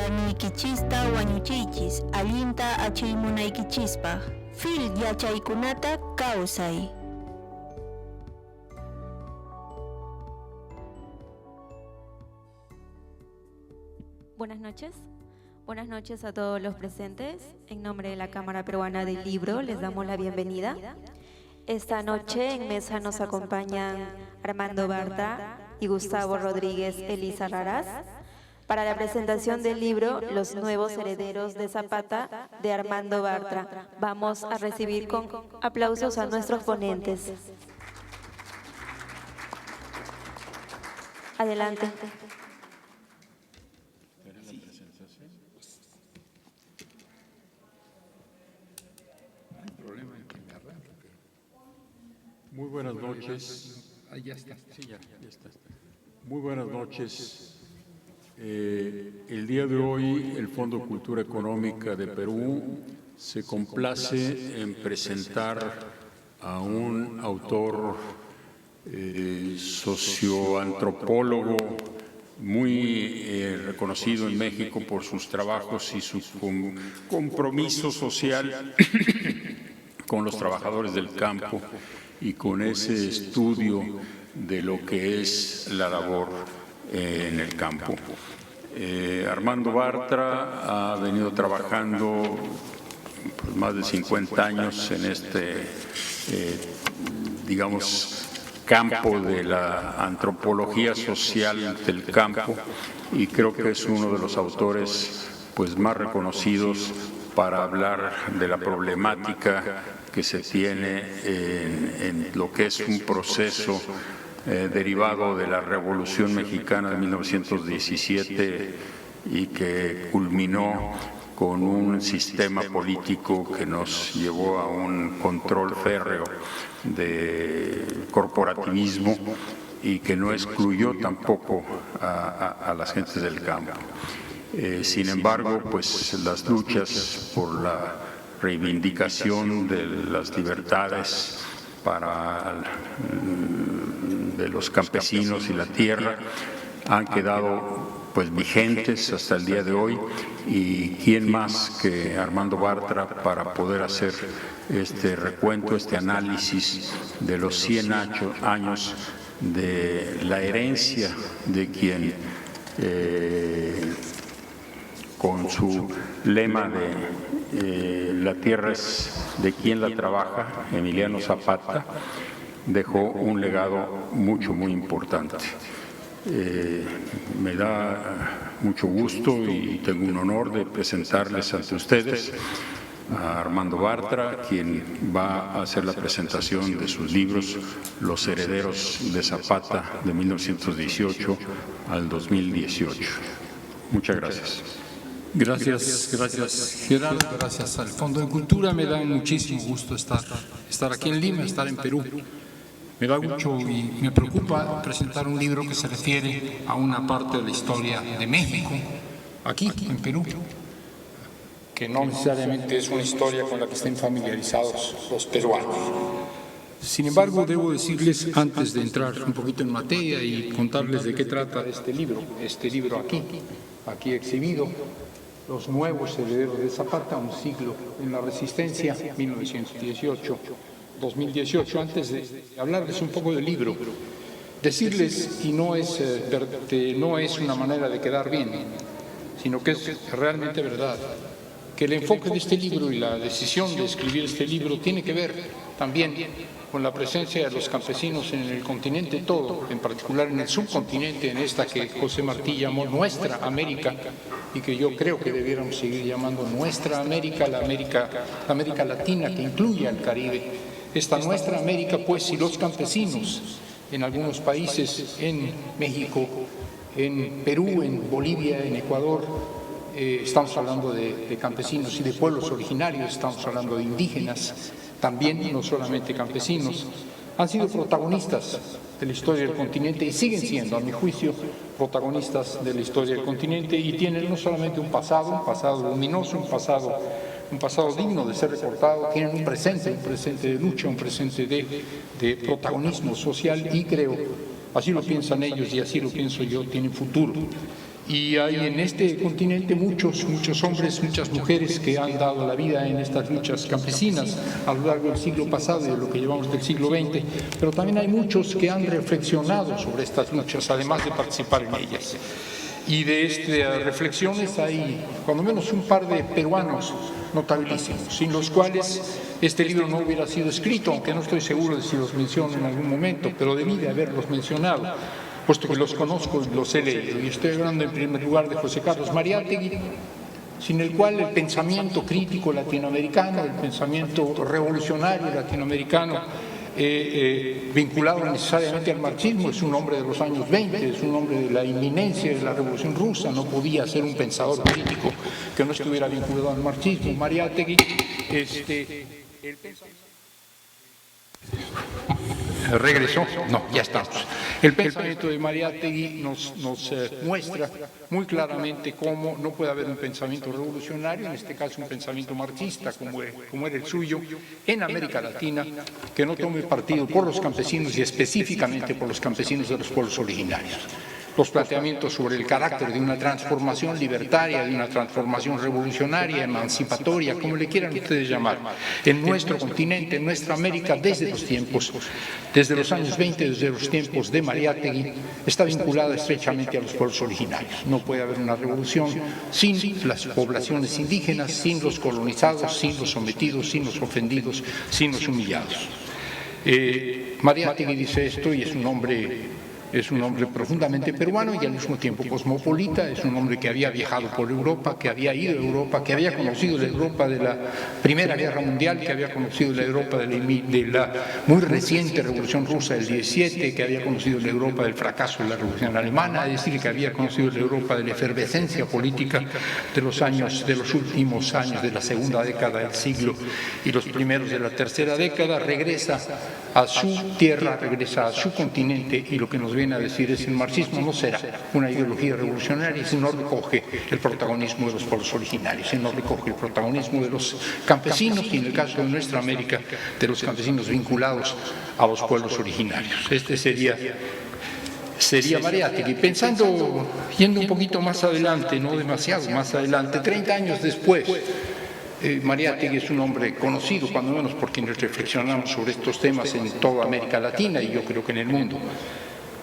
warmikichista wañuchichis, allinta achiymunaykichispa. Fil yachaykunata kawsay. Buenas noches. Buenas noches a todos los presentes. En nombre de la Cámara Peruana del Libro les damos la bienvenida. Esta noche en mesa nos acompañan Armando Bartra y Gustavo Rodríguez Elisa Raraz para la presentación del libro Los nuevos herederos de Zapata de Armando Bartra. Vamos a recibir con aplausos a nuestros ponentes. Adelante. Muy buenas noches. Ya está. Sí, ya está. Muy buenas noches. El día de hoy el Fondo Cultura Económica de Perú se complace en presentar a un autor socioantropólogo muy reconocido en México por sus trabajos y su compromiso social con los trabajadores del campo y con ese estudio de lo que es la labor en el campo. Armando Bartra ha venido trabajando pues, más de 50 años en este, campo de la antropología social del campo y creo que es uno de los autores pues, más reconocidos para hablar de la problemática que se tiene en lo que es un proceso derivado de la Revolución Mexicana de 1917 y que culminó con un sistema político que nos llevó a un control férreo de corporativismo y que no excluyó tampoco a las gentes del campo. Sin embargo, pues las luchas por la reivindicación de las libertades de los campesinos y la tierra han quedado pues vigentes hasta el día de hoy y quién más que Armando Bartra para poder hacer este recuento, este análisis de los 100 años de la herencia de quien con su lema de la tierra es de quien la trabaja, Emiliano Zapata, dejó un legado muy importante. Me da mucho gusto y tengo un honor de presentarles ante ustedes a Armando Bartra, quien va a hacer la presentación de sus libros Los herederos de Zapata de 1918 al 2018. Muchas gracias. Gracias Gerardo, gracias al Fondo de Cultura. Me da muchísimo gusto estar aquí en Lima, estar en Perú. Me da mucho y me preocupa presentar un libro que se refiere a una parte de la historia de México, aquí en Perú, que no necesariamente es una historia con la que estén familiarizados los peruanos. Sin embargo, debo decirles, antes de entrar un poquito en materia y contarles de qué trata este libro aquí exhibido, Los nuevos herederos de Zapata, un siglo en la resistencia, 1918-2018. Antes de hablarles un poco del libro, decirles, y no es una manera de quedar bien, sino que es realmente verdad, que el enfoque de este libro y la decisión de escribir este libro tiene que ver también con la presencia de los campesinos en el continente todo, en particular en el subcontinente, en esta que José Martí llamó nuestra América y que yo creo que debiéramos seguir llamando nuestra América, la América Latina que incluye al Caribe. Esta nuestra América, pues, y los campesinos en algunos países, en México, en Perú, en Bolivia, en Ecuador, estamos hablando de campesinos y de pueblos originarios, estamos hablando de indígenas, también no solamente campesinos, han sido protagonistas de la historia del continente y siguen siendo, a mi juicio, protagonistas de la historia del continente y tienen no solamente un pasado luminoso, un pasado digno de ser recordado, tienen un presente de lucha, un presente de protagonismo social y creo, así lo piensan ellos y así lo pienso yo, tienen futuro. Y hay en este continente muchos hombres, muchas mujeres que han dado la vida en estas luchas campesinas a lo largo del siglo pasado y de lo que llevamos del siglo XX, pero también hay muchos que han reflexionado sobre estas luchas, además de participar en ellas. Y de estas reflexiones hay cuando menos un par de peruanos notabilísimos, sin los cuales este libro no hubiera sido escrito, aunque no estoy seguro de si los menciono en algún momento, pero debí de haberlos mencionado, puesto que los conozco y los he leído. Y estoy hablando en primer lugar de José Carlos Mariátegui, sin el cual el pensamiento crítico latinoamericano, el pensamiento revolucionario latinoamericano, vinculado necesariamente al marxismo, es un hombre de los años 20, es un hombre de la inminencia de la Revolución Rusa, no podía ser un pensador político que no estuviera vinculado al marxismo. Mariátegui, ¿regresó? No, ya estamos. El pensamiento de Mariátegui nos muestra muy claramente cómo no puede haber un pensamiento revolucionario, en este caso un pensamiento marxista como era el suyo, en América Latina, que no tome partido por los campesinos y específicamente por los campesinos de los pueblos originarios. Los planteamientos sobre el carácter de una transformación libertaria, de una transformación revolucionaria, emancipatoria, como le quieran ustedes llamar, en nuestro continente, en nuestra América, desde los años 20, desde los tiempos de Mariátegui, está vinculada estrechamente a los pueblos originarios. No puede haber una revolución sin las poblaciones indígenas, sin los colonizados, sin los sometidos, sin los ofendidos, sin los humillados. Mariátegui dice esto y es un hombre profundamente peruano y al mismo tiempo cosmopolita, es un hombre que había viajado por Europa, que había ido a Europa, que había conocido la Europa de la Primera Guerra Mundial, que había conocido la Europa de la muy reciente Revolución Rusa del 17, que había conocido la Europa del fracaso de la Revolución Alemana, es decir, que había conocido la Europa de la efervescencia política de los últimos años de la segunda década del siglo y los primeros de la tercera década. Regresa a su tierra, regresa a su continente y lo que nos viene a decir es: el marxismo no será una ideología revolucionaria si no recoge el protagonismo de los pueblos originarios, si no recoge el protagonismo de los campesinos y, en el caso de nuestra América, de los campesinos vinculados a los pueblos originarios. Este sería Mariátegui. Yendo un poquito más adelante, no demasiado más adelante, 30 años después, Mariátegui es un hombre conocido, cuando menos por quienes reflexionamos sobre estos temas en toda América Latina y yo creo que en el mundo.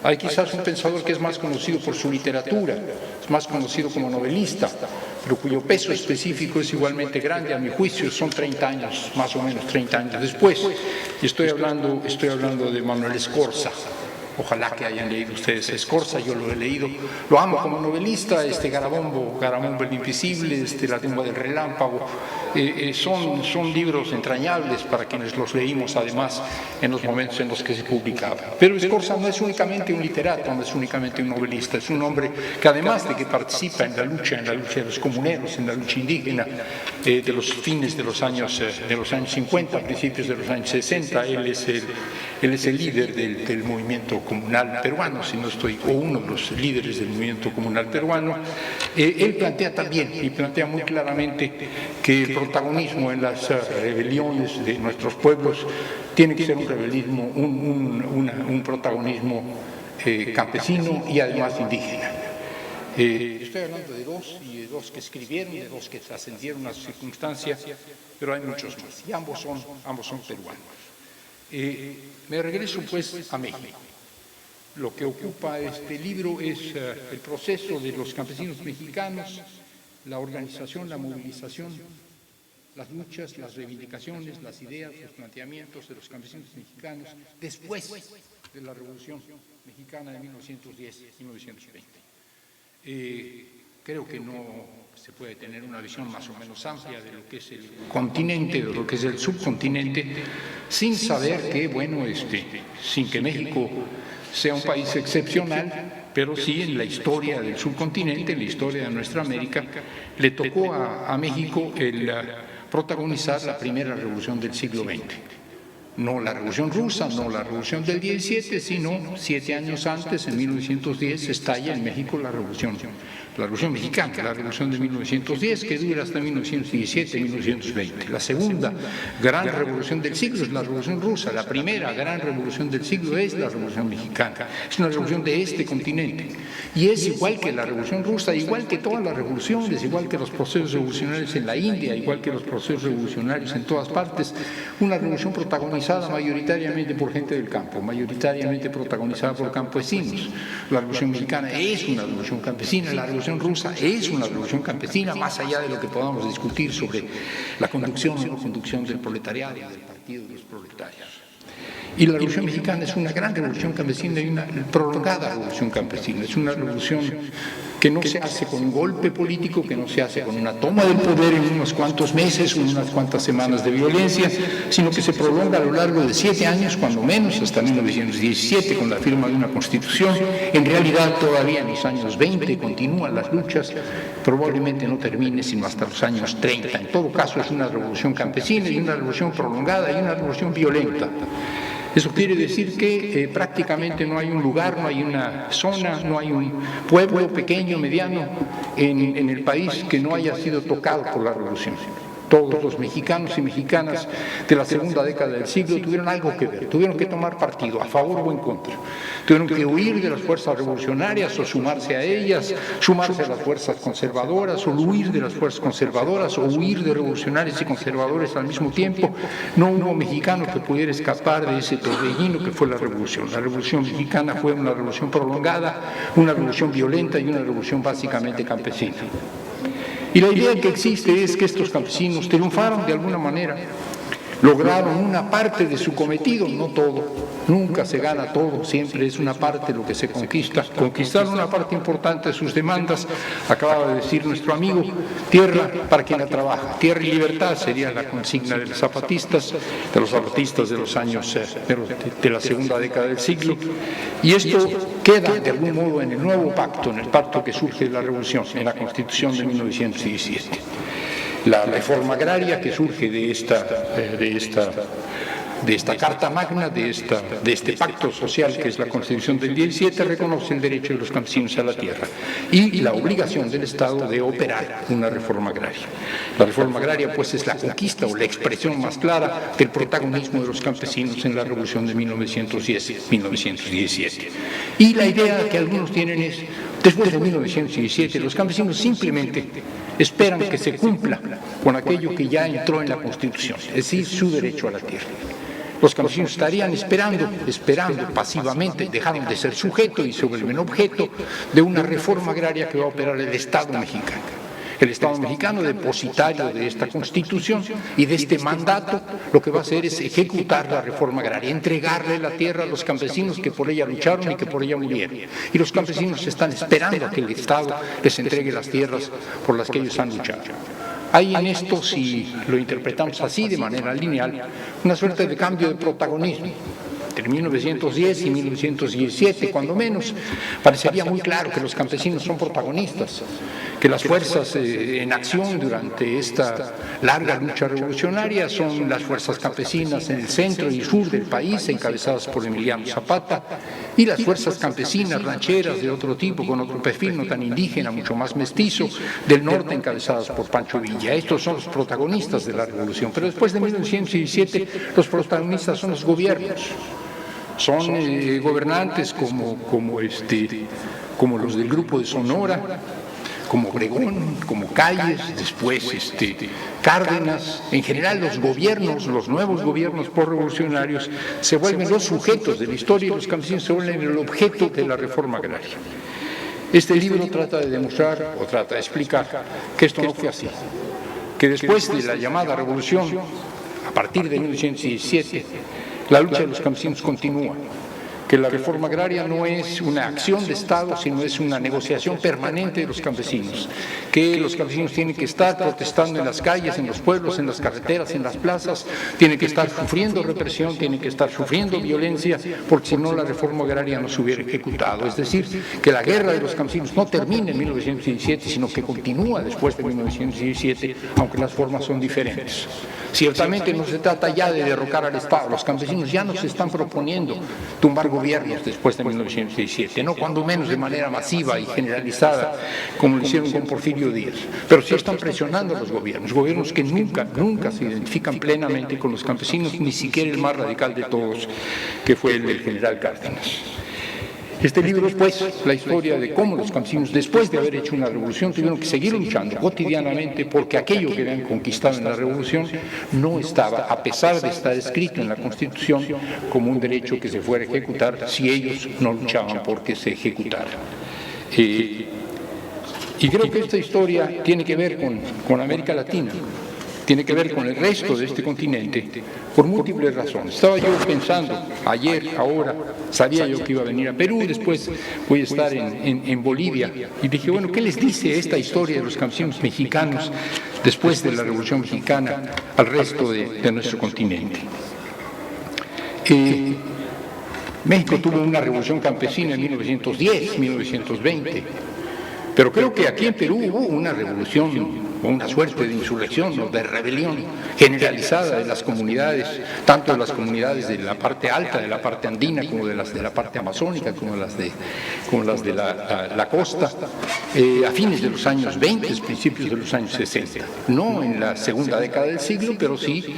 Hay quizás un pensador que es más conocido por su literatura, es más conocido como novelista, pero cuyo peso específico es igualmente grande, a mi juicio, son 30 años, más o menos 30 años después. Y estoy hablando de Manuel Scorza. Ojalá que hayan leído ustedes a Scorza, yo lo he leído, lo amo como novelista, Garabombo el Invisible, La tumba del relámpago, son libros entrañables para quienes los leímos además en los momentos en los que se publicaban. Pero Scorza no es únicamente un literato, no es únicamente un novelista, es un hombre que además de que participa en la lucha de los comuneros, en la lucha indígena de los fines de los años 50, principios de los años 60, él es el líder del movimiento comunal peruano, o uno de los líderes del movimiento comunal peruano. Él plantea muy claramente que el protagonismo en las rebeliones de nuestros pueblos tiene que ser un protagonismo campesino y además indígena. Estoy hablando de dos que escribieron, de dos que trascendieron a su circunstancia, pero hay muchos más, y ambos son peruanos. Me regreso pues a México. Lo que ocupa este libro es el proceso de los campesinos mexicanos, la organización, la movilización, las luchas, las reivindicaciones, las ideas, los planteamientos de los campesinos mexicanos después de la Revolución Mexicana de 1910 y 1920. Creo que no se puede tener una visión más o menos amplia de lo que es el continente, de lo que es el subcontinente, sin saber que, sin que México sea un país excepcional, pero sí en la historia del subcontinente, en la historia de nuestra América, le tocó a México el protagonizar la primera revolución del siglo XX. No la Revolución Rusa, no la Revolución del 17, sino 7 años antes, en 1910, estalla en México la Revolución Mexicana, la Revolución de 1910, que dura hasta 1917-1920. La segunda gran revolución del siglo es la Revolución Rusa, la primera gran revolución del siglo es la Revolución Mexicana. Es una revolución de este continente y es igual que la Revolución Rusa, igual que todas las revoluciones, igual que los procesos revolucionarios en la India, igual que los procesos revolucionarios en todas partes, una revolución protagonizada mayoritariamente por gente del campo, mayoritariamente protagonizada por campesinos. La Revolución Mexicana es una revolución campesina, la Revolución Rusa es una revolución campesina, más allá de lo que podamos discutir sobre la conducción o no conducción del proletariado, del Partido de los Proletarios. Y la Revolución Mexicana es una gran revolución campesina y una prolongada revolución campesina. Es una revolución que no se hace con un golpe político, que no se hace con una toma del poder en unos cuantos meses o unas cuantas semanas de violencia, sino que se prolonga a lo largo de 7 años, cuando menos, hasta 1917, con la firma de una Constitución. En realidad, todavía en los años 20 continúan las luchas, probablemente no termine sino hasta los años 30. En todo caso, es una revolución campesina y una revolución prolongada y una revolución violenta. Eso quiere decir que prácticamente no hay un lugar, no hay una zona, no hay un pueblo pequeño, mediano en el país que no haya sido tocado por la revolución. Todos los mexicanos y mexicanas de la segunda década del siglo tuvieron algo que ver, tuvieron que tomar partido, a favor o en contra. Tuvieron que huir de las fuerzas revolucionarias o sumarse a ellas, sumarse a las fuerzas conservadoras o huir de las fuerzas conservadoras o huir de revolucionarios y conservadores al mismo tiempo. No hubo mexicano que pudiera escapar de ese torbellino que fue la revolución. La revolución mexicana fue una revolución prolongada, una revolución violenta y una revolución básicamente campesina. Y la idea que existe es que estos campesinos triunfaron de alguna manera, lograron una parte de su cometido, no todo. Nunca se gana todo, siempre es una parte lo que se conquista. Conquistaron una parte importante de sus demandas, acababa de decir nuestro amigo, tierra para quien la trabaja, tierra y libertad sería la consigna de los zapatistas de los años de la segunda década del siglo. Y esto queda de algún modo en el nuevo pacto, en el pacto que surge de la revolución, en la Constitución de 1917. La reforma agraria que surge de esta Carta Magna, de este pacto social que es la Constitución del 17, reconoce el derecho de los campesinos a la tierra y la obligación del Estado de operar una reforma agraria. La reforma agraria, pues, es la conquista o la expresión más clara del protagonismo de los campesinos en la Revolución de 1917. Y la idea que algunos tienen es, después de 1917, los campesinos simplemente esperan que se cumpla con aquello que ya entró en la Constitución, es decir, su derecho a la tierra. Los campesinos estarían esperando pasivamente, dejaron de ser sujeto y se vuelven objeto de una reforma agraria que va a operar el Estado mexicano. El Estado mexicano, depositario de esta Constitución y de este mandato, lo que va a hacer es ejecutar la reforma agraria, entregarle la tierra a los campesinos que por ella lucharon y que por ella murieron. Y los campesinos están esperando a que el Estado les entregue las tierras por las que ellos han luchado. Hay en esto, si lo interpretamos así de manera lineal, una suerte de cambio de protagonismo. Entre 1910 y 1917, cuando menos, parecería muy claro que los campesinos son protagonistas, que las fuerzas en acción durante esta larga lucha revolucionaria son las fuerzas campesinas en el centro y sur del país, encabezadas por Emiliano Zapata, y las fuerzas campesinas rancheras de otro tipo, con otro perfil no tan indígena, mucho más mestizo, del norte, encabezadas por Pancho Villa. Estos son los protagonistas de la revolución, pero después de 1917 los protagonistas son los gobiernos. Son gobernantes como los del Grupo de Sonora, como Obregón, como Calles, después Cárdenas. En general los gobiernos, los nuevos gobiernos posrevolucionarios se vuelven los sujetos de la historia y los campesinos se vuelven el objeto de la reforma agraria. Este libro trata de demostrar o trata de explicar que esto no fue así, que después de la llamada revolución, a partir de 1917, la lucha de los campesinos continúa que la reforma agraria no es una acción de Estado, sino es una negociación permanente de los campesinos, que los campesinos tienen que estar protestando en las calles, en los pueblos, en las carreteras, en las plazas, tienen que estar sufriendo represión, tienen que estar sufriendo violencia, porque si no la reforma agraria no se hubiera ejecutado. Es decir, que la guerra de los campesinos no termina en 1917, sino que continúa después de 1917, aunque las formas son diferentes. Ciertamente no se trata ya de derrocar al Estado, los campesinos ya no se están proponiendo tumbar gobiernos después de 1917, no cuando menos de manera masiva y generalizada, como lo hicieron con Porfirio Díaz, pero sí están presionando a los gobiernos que nunca se identifican plenamente con los campesinos, ni siquiera el más radical de todos, que fue el del general Cárdenas. Este libro es, pues, la historia de cómo los campesinos, después de haber hecho una revolución, tuvieron que seguir luchando cotidianamente porque aquello que habían conquistado en la revolución no estaba, a pesar de estar escrito en la Constitución, como un derecho que se fuera a ejecutar si ellos no luchaban porque se ejecutara. Y creo que esta historia tiene que ver con América Latina, tiene que ver con el resto de este continente, por múltiples razones. Estaba yo pensando ayer, ahora, sabía yo que iba a venir a Perú, después voy a estar en Bolivia, y dije, bueno, ¿qué les dice esta historia de los campesinos mexicanos después de la Revolución Mexicana al resto de nuestro continente? México tuvo una revolución campesina en 1910, 1920, pero creo que aquí en Perú hubo una revolución, una suerte de insurrección o de rebelión generalizada de las comunidades, tanto de las comunidades de la parte alta, de la parte andina, como de las de la parte amazónica, como las de la costa, a fines de los años 20, principios de los años 60. No en la segunda década del siglo, pero sí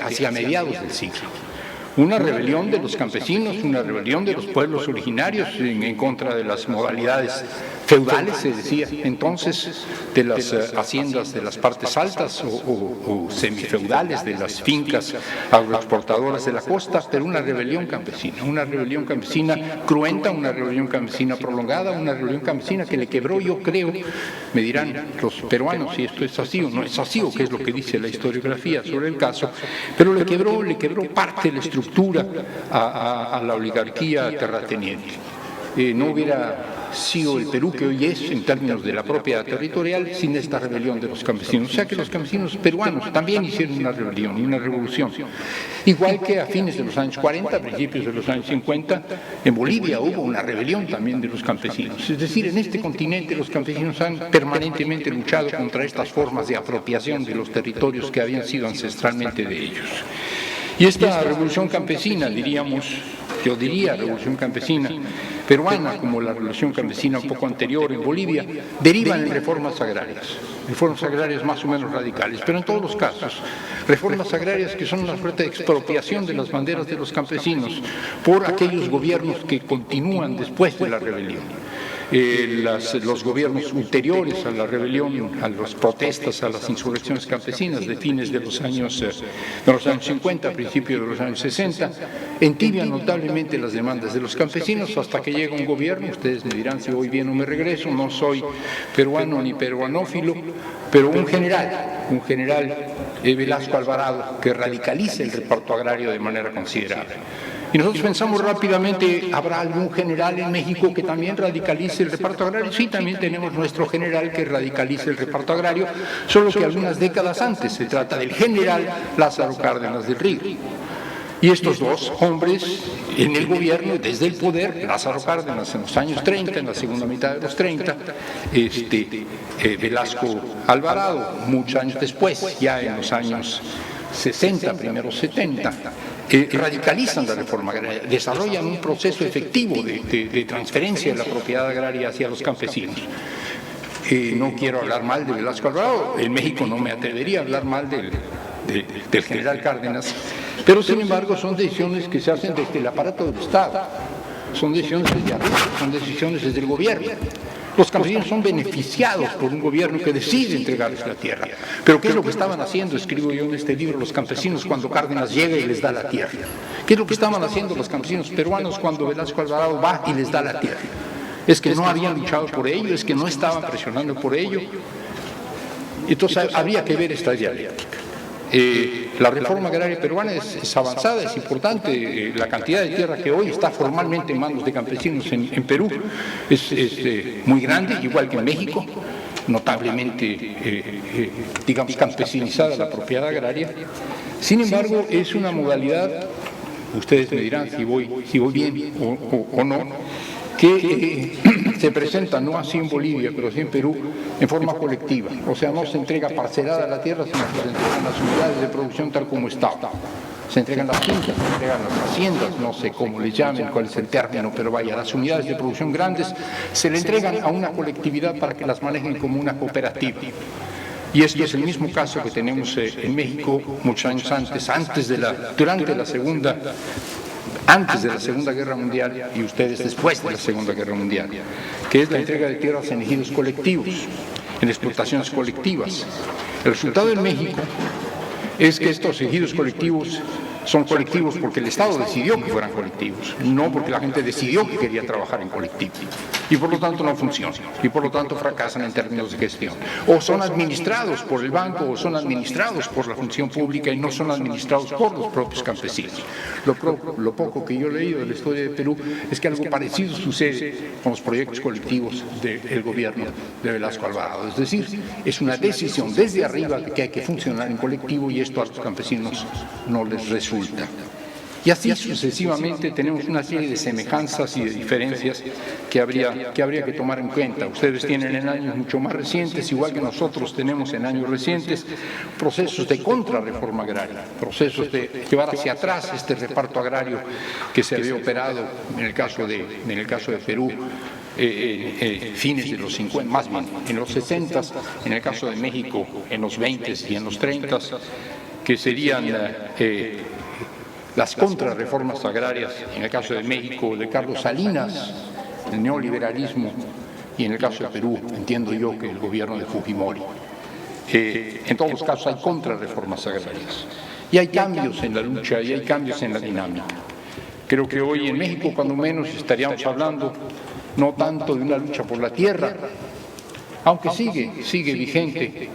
hacia mediados del siglo. Una rebelión de los campesinos, una rebelión de los pueblos originarios en contra de las modalidades feudales, se decía entonces, de las haciendas de las partes altas o semifeudales, de las fincas agroexportadoras de la costa, pero una rebelión campesina cruenta, una rebelión campesina prolongada, una rebelión campesina que le quebró, yo creo, me dirán los peruanos si esto es así o no es así, o qué es lo que dice la historiografía sobre el caso, pero le quebró parte de la estructura a la oligarquía terrateniente. No hubiera sido el Perú que hoy es en términos de la propiedad territorial sin esta rebelión de los campesinos. O sea que los campesinos peruanos también hicieron una rebelión y una revolución. Igual que a fines de los años 40, principios de los años 50, en Bolivia hubo una rebelión también de los campesinos. Es decir, en este continente los campesinos han permanentemente luchado contra estas formas de apropiación de los territorios que habían sido ancestralmente de ellos. Y esta revolución campesina, yo diría revolución campesina peruana, como la revolución campesina un poco anterior en Bolivia, derivan en reformas agrarias más o menos radicales, pero en todos los casos, reformas agrarias que son una suerte de expropiación de las banderas de los campesinos por aquellos gobiernos que continúan después de la rebelión. Los gobiernos ulteriores a la rebelión, a las protestas, a las insurrecciones campesinas de fines de los años 50, principios de los años 60, entibian notablemente las demandas de los campesinos hasta que llega un gobierno, ustedes me dirán si voy bien o me regreso, no soy peruano ni peruanófilo, pero un general Velasco Alvarado, que radicaliza el reparto agrario de manera considerable. Y nosotros pensamos rápidamente, ¿habrá algún general en México que también radicalice el reparto agrario? Sí, también tenemos nuestro general que radicaliza el reparto agrario, solo que algunas décadas antes. Se trata del general Lázaro Cárdenas del Río. Y estos dos hombres en el gobierno, desde el poder, Lázaro Cárdenas en los años 30, en la segunda mitad de los 30, Velasco Alvarado, muchos años después, ya en los años 60, primeros 70, radicalizan la reforma agraria, desarrollan un proceso efectivo de transferencia de la propiedad agraria hacia los campesinos. No quiero hablar mal de Velasco Alvarado, en México no me atrevería a hablar mal del general Cárdenas, pero sin embargo son decisiones que se hacen desde el aparato del Estado, son decisiones desde arriba, son decisiones desde el gobierno. Los campesinos son beneficiados por un gobierno que decide entregarles la tierra. Pero ¿qué es lo que estaban haciendo, escribo yo en este libro, los campesinos cuando Cárdenas llega y les da la tierra? ¿Qué es lo que estaban haciendo los campesinos peruanos cuando Velasco Alvarado va y les da la tierra? Es que no habían luchado por ello, es que no estaban presionando por ello. Entonces habría que ver esta dialéctica. La reforma agraria peruana es avanzada, es importante. La cantidad de tierra que hoy está formalmente en manos de campesinos en Perú es muy grande, igual que en México, notablemente, digamos, campesinizada la propiedad agraria. Sin embargo, es una modalidad, ustedes me dirán si voy bien o no, que se presenta no así en Bolivia, pero sí en Perú, en forma colectiva. O sea, no se entrega parcelada la tierra, sino que se entregan las unidades de producción tal como está. Se entregan las fincas, se entregan las haciendas, no sé cómo le llamen, cuál es el término, pero vaya, las unidades de producción grandes se le entregan a una colectividad para que las manejen como una cooperativa. Y esto es el mismo caso que tenemos en México muchos años durante la Segunda Guerra Mundial y ustedes después de la Segunda Guerra Mundial, que es la entrega de tierras en ejidos colectivos, en explotaciones colectivas. El resultado en México es que estos ejidos colectivos son colectivos porque el Estado decidió que fueran colectivos, no porque la gente decidió que quería trabajar en colectivo. Y por lo tanto no funcionan, y por lo tanto fracasan en términos de gestión. O son administrados por el banco, o son administrados por la función pública y no son administrados por los propios campesinos. Lo poco que yo he leído de la historia de Perú es que algo parecido sucede con los proyectos colectivos del gobierno de Velasco Alvarado. Es decir, es una decisión desde arriba de que hay que funcionar en colectivo y esto a los campesinos no les resulta. Y así sucesivamente tenemos una serie de semejanzas y de diferencias que habría que tomar en cuenta. Ustedes tienen en años mucho más recientes, igual que nosotros tenemos en años recientes, procesos de contrarreforma agraria, procesos de llevar hacia atrás este reparto agrario que se había operado en el caso de Perú. Fines de los 50, más bien en los 60, en el caso de México en los 20 y en los 30, que serían las contrarreformas agrarias, en el caso de México, de Carlos Salinas, el neoliberalismo, y en el caso de Perú, entiendo yo que el gobierno de Fujimori. En todos los casos hay contrarreformas agrarias. Y hay cambios en la lucha, y hay cambios en la dinámica. Creo que hoy en México, cuando menos, estaríamos hablando no tanto de una lucha por la tierra, aunque sigue vigente,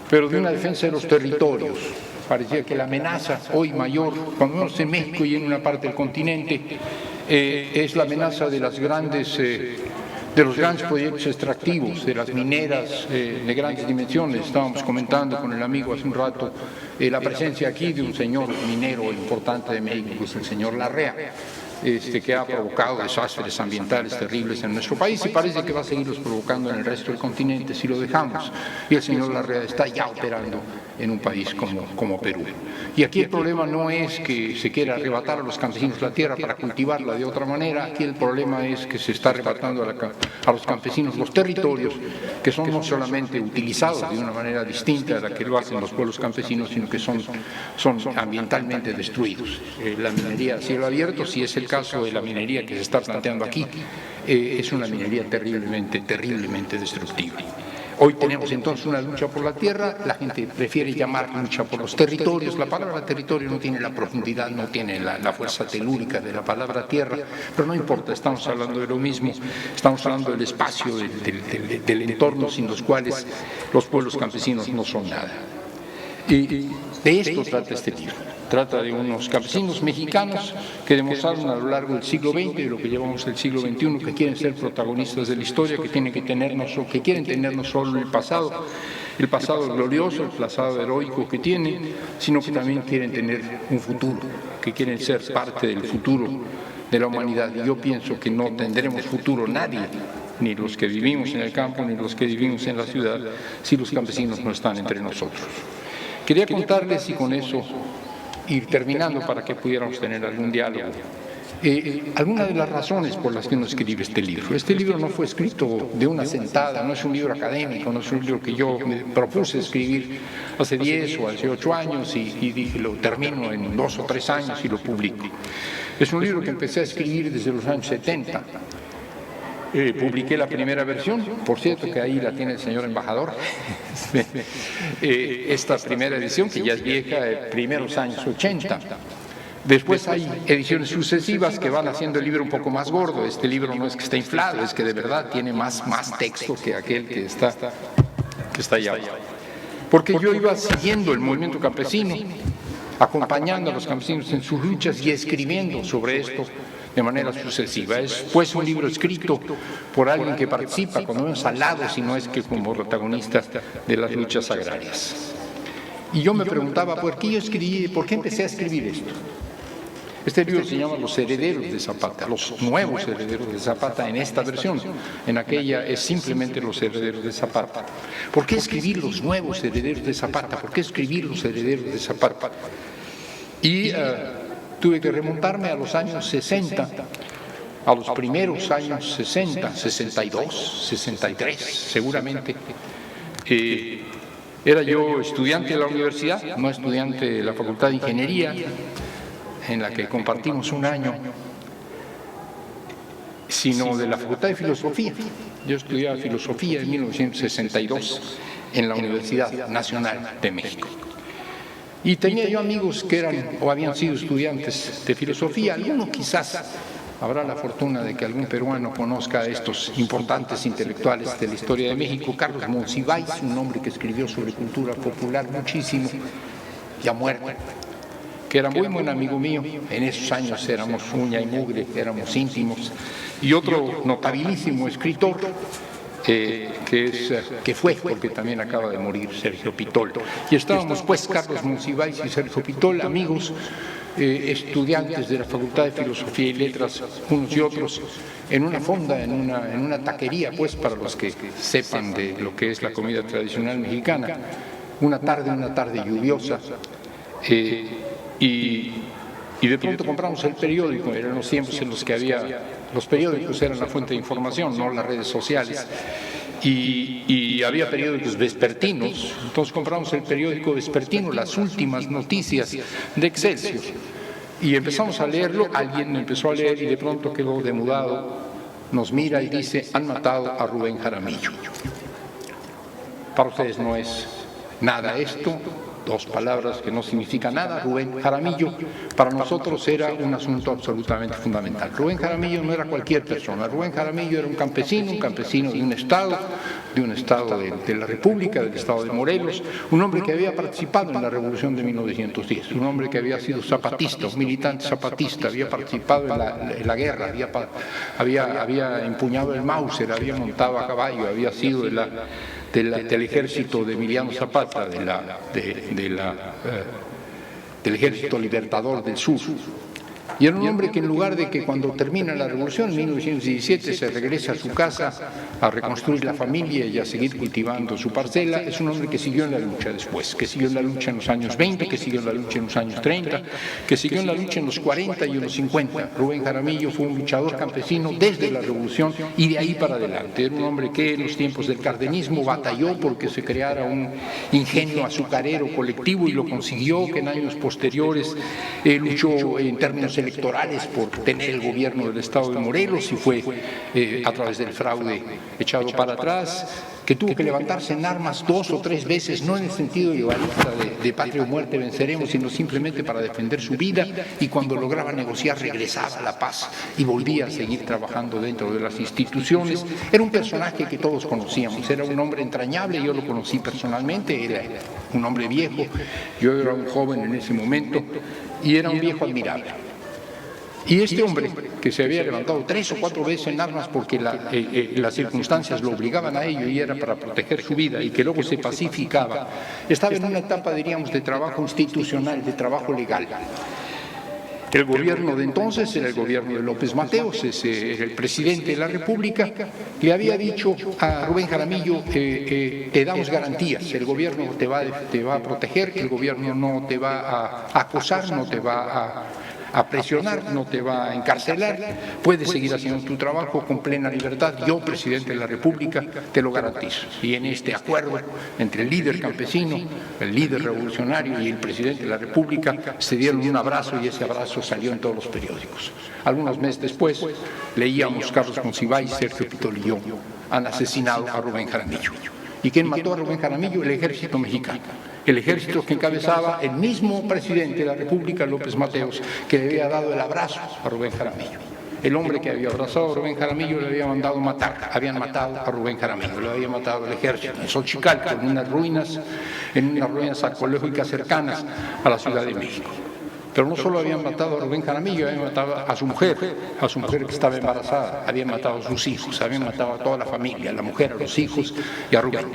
pero de una defensa de los territorios. Parecía que la amenaza hoy mayor, cuando menos en México y en una parte del continente, es la amenaza de los grandes proyectos extractivos, de las mineras de grandes dimensiones. Estábamos comentando con el amigo hace un rato la presencia aquí de un señor minero importante de México, que es el señor Larrea, que ha provocado desastres ambientales terribles en nuestro país y parece que va a seguirlos provocando en el resto del continente si lo dejamos. Y el señor Larrea está ya operando en un país como Perú. Y aquí el problema no es que se quiera arrebatar a los campesinos la tierra para cultivarla de otra manera, aquí el problema es que se está arrebatando a los campesinos los territorios que son no solamente utilizados de una manera distinta a la que lo hacen los pueblos campesinos, sino que son ambientalmente destruidos. La minería a cielo abierto, si es el caso de la minería que se está planteando aquí, es una minería terriblemente destructiva. Hoy tenemos entonces una lucha por la tierra, la gente prefiere llamar lucha por los territorios. La palabra territorio no tiene la profundidad, no tiene la fuerza telúrica de la palabra tierra, pero no importa, estamos hablando de lo mismo, estamos hablando del espacio, del entorno sin los cuales los pueblos campesinos no son nada. Y de esto trata este libro. Trata de unos campesinos mexicanos que demostraron a lo largo del siglo XX, de lo que llevamos el siglo XXI, que quieren ser protagonistas de la historia, que quieren tener no solo el pasado glorioso, el pasado heroico que tienen, sino que también quieren tener un futuro, que quieren ser parte del futuro de la humanidad. Y yo pienso que no tendremos futuro nadie, ni los que vivimos en el campo, ni los que vivimos en la ciudad, si los campesinos no están entre nosotros. Quería contarles, y con eso ir terminando para que pudiéramos tener algún diálogo, algunas de las razones por las que uno escribe este libro. Este libro no fue escrito de una sentada, no es un libro académico, no es un libro que yo me propuse escribir hace 10 o hace 8 años y lo termino en 2 o 3 años y lo publico. Es un libro que empecé a escribir desde los años 70. Publiqué la primera versión, por cierto que ahí la tiene el señor embajador, esta primera edición que ya es vieja, primeros años 80. Después hay ediciones sucesivas que van haciendo el libro un poco más gordo. Este libro no es que esté inflado, es que de verdad tiene más texto que aquel que está allá abajo. porque yo iba siguiendo el movimiento campesino, acompañando a los campesinos en sus luchas y escribiendo sobre esto de manera sucesiva. Es pues un libro escrito por alguien que participa, cuando menos al lado, si no es que como protagonista de las luchas agrarias. Y yo me preguntaba, ¿por qué empecé a escribir esto? Este libro se llama Los herederos de Zapata, los nuevos herederos de Zapata en esta versión. En aquella es simplemente Los herederos de Zapata. ¿Por qué escribir los nuevos herederos de Zapata? ¿Por qué escribir los herederos de Zapata? Y tuve que remontarme a los años 60, a los primeros años 60, 62, 63, seguramente. Era yo estudiante de la universidad, no estudiante de la Facultad de Ingeniería, en la que compartimos un año, sino de la Facultad de Filosofía. Yo estudiaba Filosofía en 1962 en la Universidad Nacional de México. Y tenía yo amigos que eran o habían sido estudiantes de Filosofía. Alguno quizás habrá la fortuna de que algún peruano conozca a estos importantes intelectuales de la historia de México. Carlos Monsiváis, un hombre que escribió sobre cultura popular muchísimo, ya muerto, que era muy buen amigo mío. En esos años éramos uña y mugre, éramos íntimos. Y otro notabilísimo escritor, que fue, porque también acaba de morir, Sergio Pitol. Y estábamos pues Carlos Monsiváis y Sergio Pitol, amigos, estudiantes de la Facultad de Filosofía y Letras, unos y otros, en una fonda, en una taquería, pues para los que sepan de lo que es la comida tradicional mexicana, una tarde lluviosa, y de pronto compramos el periódico. Eran los tiempos en los que los periódicos eran la fuente de información, no las redes sociales, y había periódicos vespertinos. Entonces compramos el periódico vespertino, las últimas noticias de Excelsior, y empezamos a leerlo. Alguien empezó a leer y de pronto quedó demudado, nos mira y dice: han matado a Rubén Jaramillo. Para ustedes no es nada esto, dos palabras que no significan nada. Rubén Jaramillo para nosotros era un asunto absolutamente fundamental. Rubén Jaramillo no era cualquier persona. Rubén Jaramillo era un campesino de un estado de la República, del estado de Morelos, un hombre que había participado en la Revolución de 1910, un hombre que había sido zapatista, un militante zapatista, había participado en la guerra, había empuñado el Mauser, había montado a caballo, había sido del ejército de Emiliano Zapata, del ejército libertador del sur. Y era un hombre que, en lugar de que cuando termina la revolución en 1917 se regrese a su casa a reconstruir la familia y a seguir cultivando su parcela, es un hombre que siguió en la lucha después, que siguió en la lucha en los años 20, que siguió en la lucha en los años 30, que siguió en la lucha en los 40 y en los 50. Rubén Jaramillo fue un luchador campesino desde la revolución y de ahí para adelante. Era un hombre que en los tiempos del cardenismo batalló porque se creara un ingenio azucarero colectivo y lo consiguió, que en años posteriores luchó en términos electorales por tener el gobierno del estado de Morelos y fue a través del fraude echado para atrás, que tuvo que levantarse en armas 2 o 3 veces, no en el sentido de patria o muerte venceremos, sino simplemente para defender su vida, y cuando lograba negociar regresaba a la paz y volvía a seguir trabajando dentro de las instituciones. Era un personaje que todos conocíamos, era un hombre entrañable, yo lo conocí personalmente, era un hombre viejo, yo era un joven en ese momento y era un viejo admirable. Y este hombre, que se había levantado 3 o 4 veces en armas porque las circunstancias lo obligaban a ello y era para proteger su vida, y que luego se pacificaba, estaba en una etapa, diríamos, de trabajo institucional, de trabajo legal. El gobierno de entonces era el gobierno de López Mateos, era el presidente de la República, le había dicho a Rubén Jaramillo: te damos garantías, el gobierno te va a proteger, el gobierno no te va a acosar, no te va a presionar, no te va a encarcelar, puedes seguir haciendo tu trabajo con plena libertad, yo, presidente de la República, te lo garantizo. Y en este acuerdo entre el líder campesino, el líder revolucionario y el presidente de la República se dieron un abrazo, y ese abrazo salió en todos los periódicos. Algunos meses después leíamos: Carlos Monsiváis, Sergio Pitol y yo han asesinado a Rubén Jaramillo. ¿Y quién mató a Rubén Jaramillo? El ejército mexicano. El ejército que encabezaba el mismo presidente de la República, López Mateos, que le había dado el abrazo a Rubén Jaramillo. el hombre que había abrazado a Rubén Jaramillo le había mandado matar, habían matado a Rubén Jaramillo, lo había matado el ejército en Xochicalco, en unas ruinas arqueológicas cercanas a la Ciudad de México. Pero no solo habían matado a Rubén Jaramillo, habían matado a su mujer que estaba embarazada, habían matado a sus hijos, habían matado a toda la familia, a la mujer, a los hijos y a Rubén.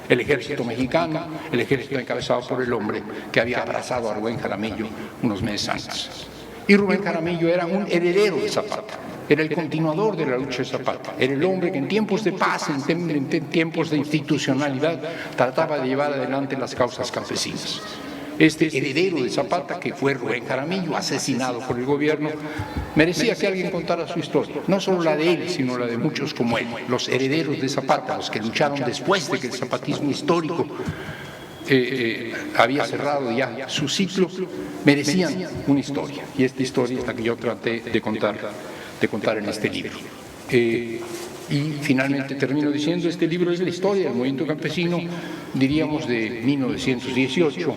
El ejército mexicano, el ejército encabezado por el hombre que había abrazado a Rubén Jaramillo unos meses antes. Y Rubén Jaramillo era un heredero de Zapata, era el continuador de la lucha de Zapata, era el hombre que en tiempos de paz, en tiempos de institucionalidad, trataba de llevar adelante las causas campesinas. Este heredero de Zapata, que fue Rubén Jaramillo, asesinado por el gobierno, merecía que alguien contara su historia, no solo la de él, sino la de muchos como él, los herederos de Zapata, los que lucharon después de que el zapatismo histórico había cerrado ya su ciclo, merecían una historia, y esta historia es la que yo traté de contar en este libro. Y finalmente termino diciendo, este libro es la historia del movimiento campesino, diríamos de 1918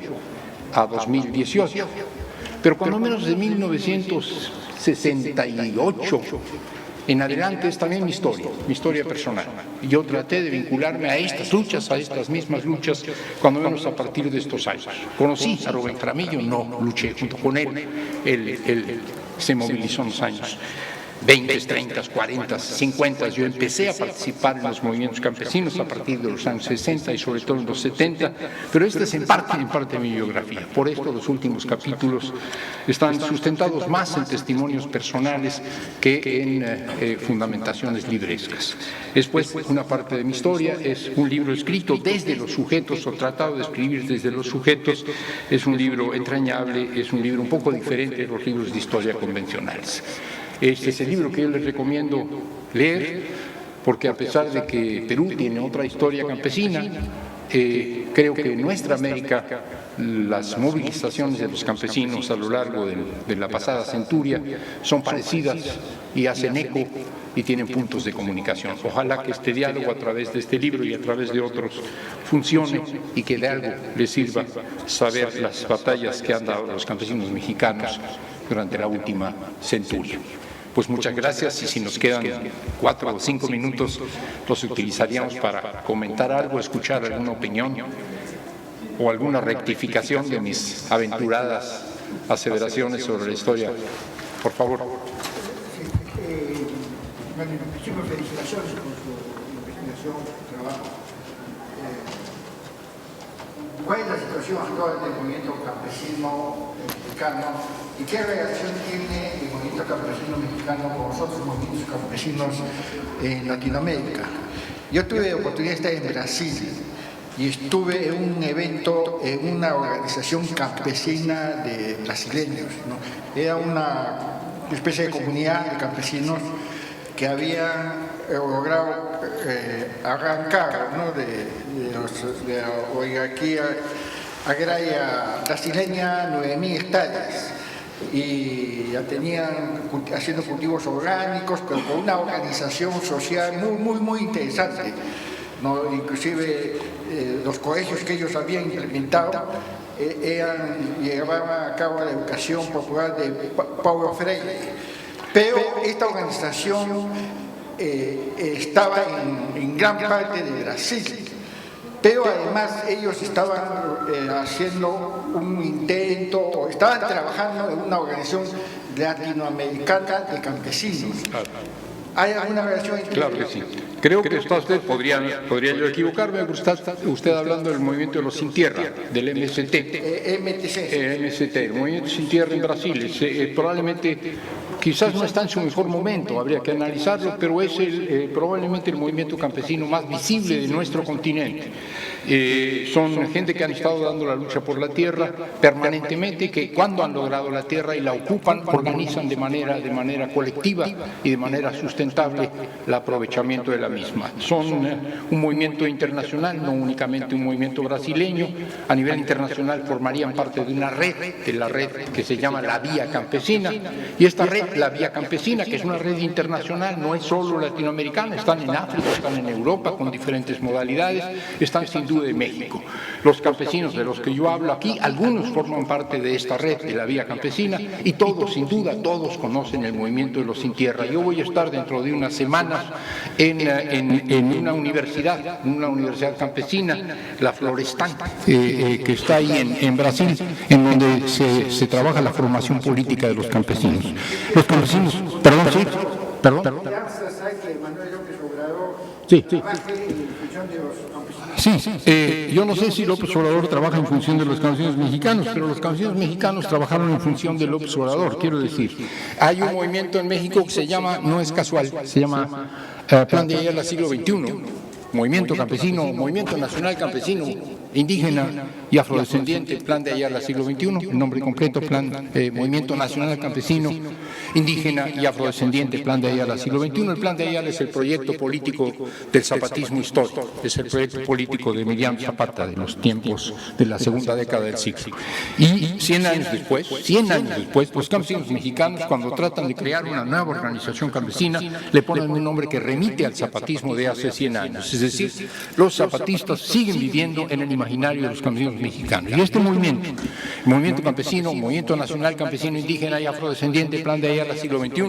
a 2018, pero cuando menos de 1968 en adelante es también mi historia personal. Y yo traté de vincularme a estas luchas, a estas mismas luchas, cuando menos a partir de estos años. Conocí a Rubén Jaramillo, no luché junto con él, él se movilizó en los años 20, 30, 40, 50, yo empecé a participar en los movimientos campesinos a partir de los años 60 y sobre todo en los 70, pero esta es en parte de mi biografía. Por esto los últimos capítulos están sustentados más en testimonios personales que en fundamentaciones librescas. Después, una parte de mi historia es un libro escrito desde los sujetos, o tratado de escribir desde los sujetos. Es un libro entrañable, es un libro un poco diferente de los libros de historia convencionales. Este es el libro que yo les recomiendo leer, porque a pesar de que Perú tiene otra historia campesina, creo que en nuestra América las movilizaciones de los campesinos a lo largo de la pasada centuria son parecidas y hacen eco y tienen puntos de comunicación. Ojalá que este diálogo a través de este libro y a través de otros funcione y que de algo les sirva saber las batallas que han dado los campesinos mexicanos durante la última centuria. Pues muchas gracias, y si nos quedan 4 o 5 minutos los utilizaríamos para comentar algo, escuchar alguna opinión o alguna rectificación de mis aventuradas aseveraciones sobre la historia. Por favor. Bueno, muchísimas felicitaciones por su investigación, su trabajo. ¿Cuál es la situación actual del movimiento campesino mexicano y qué relación tiene el movimiento campesino mexicano con los otros movimientos campesinos en Latinoamérica? Yo tuve la oportunidad de estar en Brasil y estuve en un evento en una organización campesina de brasileños, ¿no? Era una especie de comunidad de campesinos que habían logrado arrancar, ¿no?, de la oligarquía agraria brasileña 9.000 hectáreas y ya tenían haciendo cultivos orgánicos, pero con una organización social muy interesante, ¿no? Inclusive los colegios que ellos habían implementado llevaban a cabo la educación popular de Paulo Freire. Pero esta organización estaba en gran parte de Brasil, pero además ellos estaban haciendo un intento, o estaban trabajando en una organización latinoamericana de campesinos. ¿Hay alguna relación entre Claro que sí. Creo que está usted, podría yo equivocarme, pero está usted hablando del movimiento de los sin tierra, del MST. MST, el movimiento sin tierra en Brasil. Probablemente, quizás no está en su mejor momento, habría que analizarlo, pero es probablemente el movimiento campesino más visible de nuestro continente. Son gente que han estado dando la lucha por la tierra permanentemente, que cuando han logrado la tierra y la ocupan, organizan de manera colectiva y de manera sustentable el aprovechamiento de la misma. Son un movimiento internacional, no únicamente un movimiento brasileño. A nivel internacional formarían parte de una red, de la red que se llama la Vía Campesina, y esta red, la Vía Campesina, que es una red internacional, no es solo latinoamericana, están en África, están en Europa con diferentes modalidades, están sin duda duda de México. Los campesinos de los que yo hablo aquí, algunos forman parte de esta red de la Vía Campesina y todos, sin duda, todos conocen el movimiento de los Sin Tierra. Yo voy a estar dentro de unas semanas en una universidad campesina, la Florestan, que está ahí en Brasil, en donde se trabaja la formación política de los campesinos. Los campesinos, perdón. Sí, yo no sé si López Obrador trabaja en función de los campesinos mexicanos, pero los campesinos mexicanos trabajaron en función de López Obrador, quiero decir. Hay un movimiento en México que se llama, no es casual, se llama Plan de Ayala Siglo XXI, Movimiento Campesino, Movimiento Nacional Campesino, Indígena y Afrodescendiente, Plan de Ayala Siglo XXI, el nombre completo, Movimiento Nacional Campesino, Indígena y Afrodescendiente, Plan de Ayala Siglo XXI. El Plan de Ayala es el proyecto político del zapatismo histórico, es el proyecto político de Emiliano Zapata de los tiempos de la segunda década del siglo. Y 100 años después, los campesinos mexicanos, cuando tratan de crear una nueva organización campesina, le ponen un nombre que remite al zapatismo de hace 100 años. Es decir, los zapatistas siguen viviendo en el imaginario de los campesinos mexicanos. Y este movimiento, el movimiento campesino, Movimiento Nacional Campesino, Indígena y Afrodescendiente, Plan de Ayala Siglo XXI,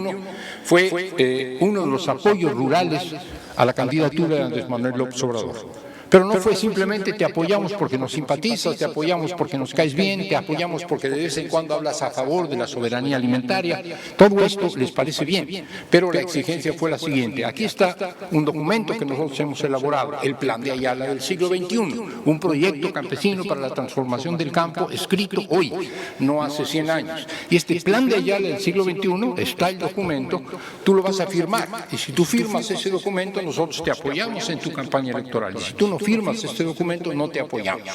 fue uno de los apoyos rurales a la candidatura de Andrés Manuel López Obrador. Pero no fue simplemente te apoyamos porque nos simpatizas, te apoyamos porque nos caes bien, te apoyamos porque de vez en cuando hablas a favor de la soberanía alimentaria. Todo esto les parece bien, pero la exigencia fue la siguiente. Aquí está un documento que nosotros hemos elaborado, el Plan de Ayala del siglo XXI, un proyecto campesino para la transformación del campo escrito hoy, no hace 100 años. Y este Plan de Ayala del siglo XXI, está el documento, tú lo vas a firmar. Y si tú firmas ese documento, nosotros te apoyamos en tu campaña electoral. Y si tú no firmas este documento, no te apoyamos.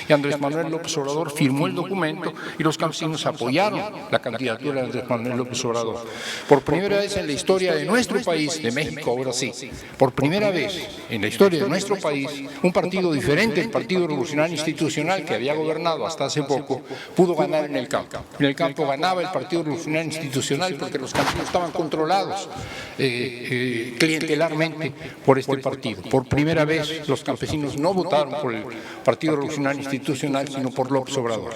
Y Andrés Manuel López Obrador firmó el documento y los campesinos apoyaron la candidatura de Andrés Manuel López Obrador. Por primera vez en la historia de nuestro país, de México ahora sí, por primera vez en la historia de nuestro país, un partido diferente, el Partido Revolucionario Institucional, que había gobernado hasta hace poco, pudo ganar en el campo. En el campo ganaba el Partido Revolucionario Institucional porque los campesinos estaban controlados clientelarmente por este partido. Por primera vez los campesinos no votaron por el Partido Revolucionario Institucional, sino por López Obrador.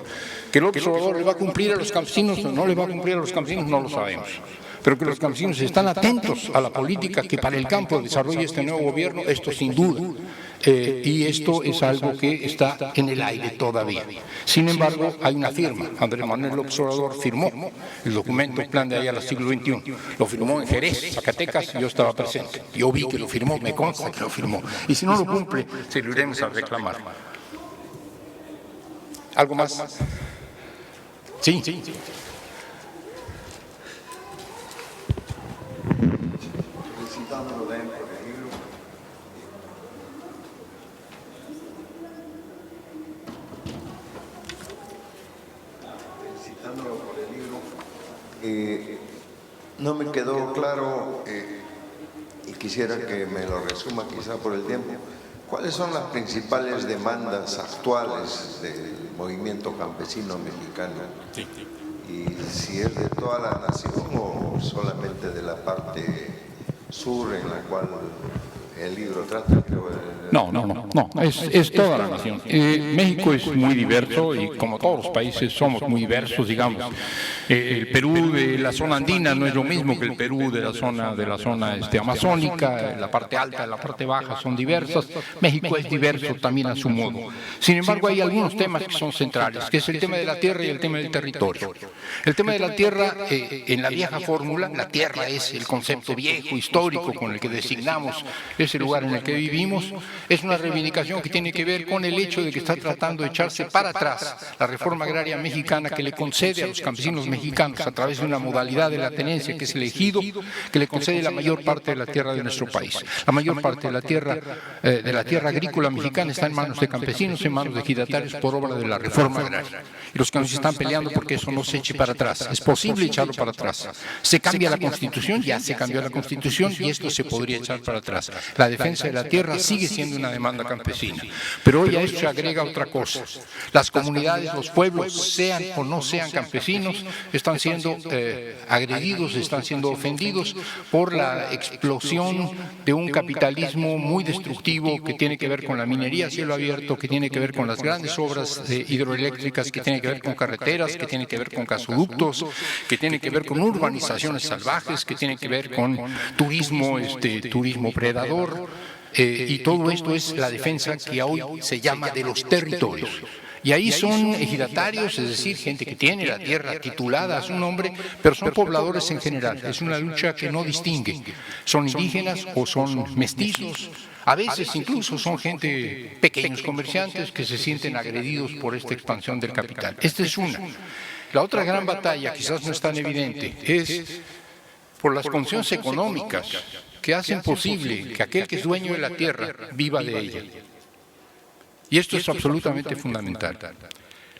Que López Obrador le va a cumplir a los campesinos o no le va a cumplir a los campesinos, no lo sabemos. Pero que los campesinos están atentos a la política que para el campo desarrolla este nuevo gobierno, esto sin duda. Y esto es algo que está en el aire todavía. Sin embargo, hay una firma. Andrés Manuel López Obrador firmó el documento Plan de Ayala Siglo XXI. Lo firmó en Jerez, Zacatecas, y yo estaba presente. Yo vi que lo firmó, me consta que lo firmó. Y si no lo cumple, se lo iremos a reclamar. ¿Algo más? Sí. No me quedó claro y quisiera que me lo resuma quizá por el tiempo. ¿Cuáles son las principales demandas actuales del movimiento campesino mexicano? Sí. Y si es de toda la nación o solamente de la parte sur en la cual el libro trata, creo. No, es toda la nación. México es muy diverso y como todos los países somos muy diversos, digamos. El Perú de la zona andina no es lo mismo que el Perú de la zona amazónica, la parte alta, la parte baja son diversas. México es diverso también a su modo. Sin embargo, hay algunos temas que son centrales, que es el tema de la tierra y el tema del territorio. El tema de la tierra, en la vieja fórmula, la tierra es el concepto viejo, histórico, con el que designamos ese lugar en el que vivimos. Es una reivindicación que tiene que ver con el hecho de que está tratando de echarse para atrás la reforma agraria mexicana que le concede a los campesinos mexicanos a través de una modalidad de la tenencia que es el ejido, que le concede la mayor parte de la tierra de nuestro país. La mayor parte de la tierra agrícola mexicana está en manos de campesinos, en manos de ejidatarios por obra de la reforma agraria. Y los campesinos están peleando porque eso no se eche para atrás. Es posible echarlo para atrás. Se cambia la Constitución, ya se cambió la Constitución y esto se podría echar para atrás. La defensa de la tierra sigue siendo una demanda campesina. Pero hoy a eso se agrega otra cosa. Las comunidades, los pueblos, sean o no sean campesinos, están siendo agredidos, están siendo ofendidos por la explosión de un capitalismo muy destructivo que tiene que ver con la minería a cielo abierto, que tiene que ver con las grandes obras hidroeléctricas, que tiene que ver con carreteras, que tiene que ver con gasoductos, que tiene que ver con urbanizaciones salvajes, que tiene que ver con turismo, turismo predador, y todo esto es la defensa que hoy se llama de los territorios. Y ahí son ejidatarios, es decir, gente que tiene la tierra titulada a su nombre, pero son pobladores en general. Es una lucha que no distingue. Son indígenas o son mestizos. A veces incluso son gente, pequeños comerciantes que se sienten agredidos por esta expansión del capital. Esta es una. La otra gran batalla, quizás no es tan evidente, es por las condiciones económicas que hacen posible que aquel que es dueño de la tierra viva de ella. Y esto es absolutamente fundamental.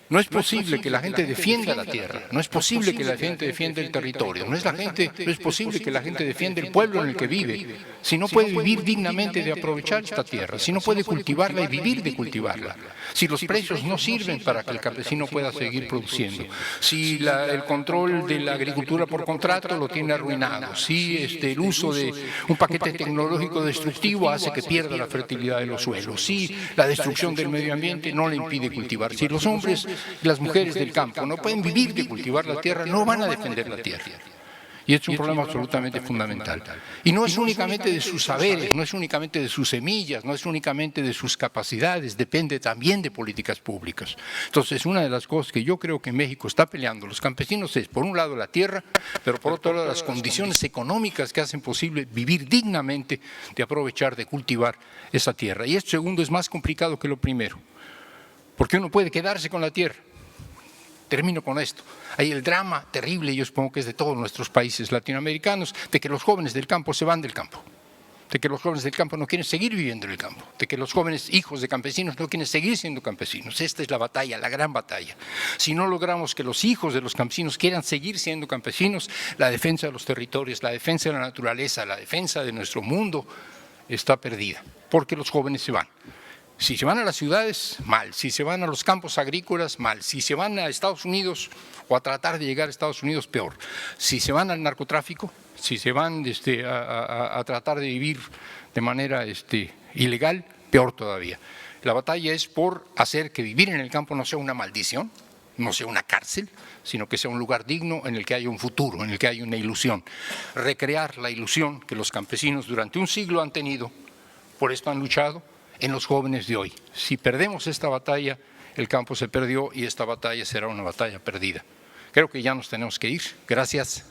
No es posible que la gente defienda la tierra, no es posible que la gente defienda el territorio, no es posible que la gente defienda el pueblo en el que vive, si no puede vivir dignamente de aprovechar esta tierra, si no puede cultivarla y vivir de cultivarla, si los precios no sirven para que el campesino pueda seguir produciendo, si el control de la agricultura por contrato lo tiene arruinado, si el uso de un paquete tecnológico destructivo hace que pierda la fertilidad de los suelos, si la destrucción del medio ambiente no le impide cultivar, si los hombres y las mujeres del campo no pueden vivir de cultivar la tierra, no van a defender la tierra. Y es un problema absolutamente fundamental. Y no es únicamente de sus saberes, no es únicamente de sus semillas, no es únicamente de sus capacidades, depende también de políticas públicas. Entonces, una de las cosas que yo creo que México está peleando los campesinos es, por un lado, la tierra, pero por otro lado, las condiciones económicas que hacen posible vivir dignamente, de aprovechar, de cultivar esa tierra. Y esto segundo es más complicado que lo primero, porque uno puede quedarse con la tierra. Termino con esto. Hay el drama terrible, yo supongo que es de todos nuestros países latinoamericanos, de que los jóvenes del campo se van del campo, de que los jóvenes del campo no quieren seguir viviendo en el campo, de que los jóvenes hijos de campesinos no quieren seguir siendo campesinos. Esta es la batalla, la gran batalla. Si no logramos que los hijos de los campesinos quieran seguir siendo campesinos, la defensa de los territorios, la defensa de la naturaleza, la defensa de nuestro mundo está perdida, porque los jóvenes se van. Si se van a las ciudades, mal. Si se van a los campos agrícolas, mal. Si se van a Estados Unidos o a tratar de llegar a Estados Unidos, peor. Si se van al narcotráfico, si se van a tratar de vivir de manera ilegal, peor todavía. La batalla es por hacer que vivir en el campo no sea una maldición, no sea una cárcel, sino que sea un lugar digno en el que haya un futuro, en el que haya una ilusión. Recrear la ilusión que los campesinos durante un siglo han tenido, por esto han luchado, en los jóvenes de hoy. Si perdemos esta batalla, el campo se perdió y esta batalla será una batalla perdida. Creo que ya nos tenemos que ir. Gracias.